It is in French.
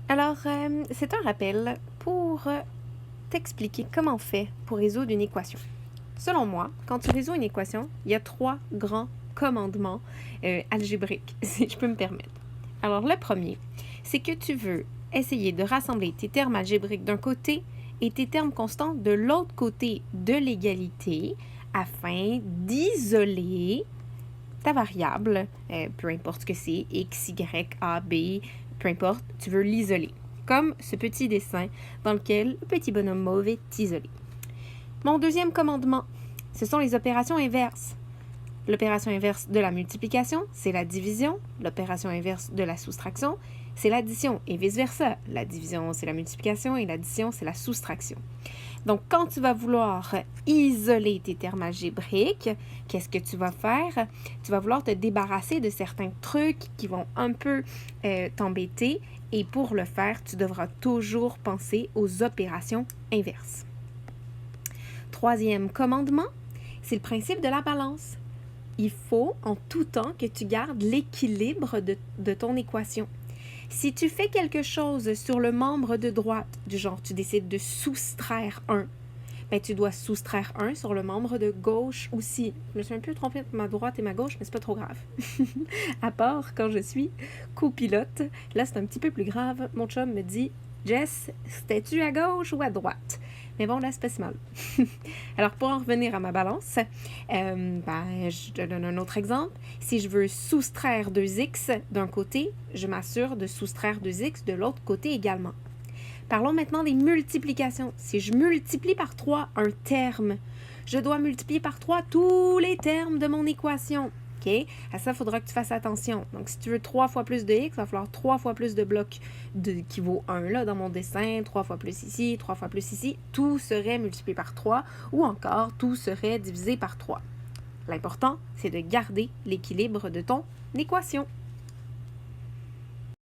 Alors, c'est un rappel pour t'expliquer comment on fait pour résoudre une équation. Selon moi, quand tu résous une équation, il y a 3 grands commandements algébriques, si je peux me permettre. Alors, le premier, c'est que tu veux essayer de rassembler tes termes algébriques d'un côté et tes termes constants de l'autre côté de l'égalité afin d'isoler ta variable, peu importe ce que c'est, x, y, a, b, peu importe, tu veux l'isoler. Comme ce petit dessin dans lequel le petit bonhomme mauve est isolé. Mon deuxième commandement, ce sont les opérations inverses. L'opération inverse de la multiplication, c'est la division. L'opération inverse de la soustraction, c'est l'addition et vice-versa. La division, c'est la multiplication et l'addition, c'est la soustraction. Donc, quand tu vas vouloir isoler tes termes algébriques, qu'est-ce que tu vas faire? Tu vas vouloir te débarrasser de certains trucs qui vont un peu t'embêter. Et pour le faire, tu devras toujours penser aux opérations inverses. Troisième commandement, c'est le principe de la balance. Il faut en tout temps que tu gardes l'équilibre de ton équation. Si tu fais quelque chose sur le membre de droite, du genre tu décides de soustraire 1, ben tu dois soustraire 1 sur le membre de gauche aussi. Je me suis un peu trompée entre ma droite et ma gauche, mais c'est pas trop grave. À part quand je suis copilote, là c'est un petit peu plus grave. Mon chum me dit « Jess, c'était-tu à gauche ou à droite? » Mais bon, là, c'est pas si mal. Alors, pour en revenir à ma balance, je te donne un autre exemple. Si je veux soustraire 2x d'un côté, je m'assure de soustraire 2x de l'autre côté également. Parlons maintenant des multiplications. Si je multiplie par 3 un terme, je dois multiplier par 3 tous les termes de mon équation. OK? À ça, il faudra que tu fasses attention. Donc, si tu veux 3 fois plus de x, il va falloir 3 fois plus de blocs qui vaut 1 là, dans mon dessin, 3 fois plus ici, 3 fois plus ici. Tout serait multiplié par 3 ou encore tout serait divisé par 3. L'important, c'est de garder l'équilibre de ton équation.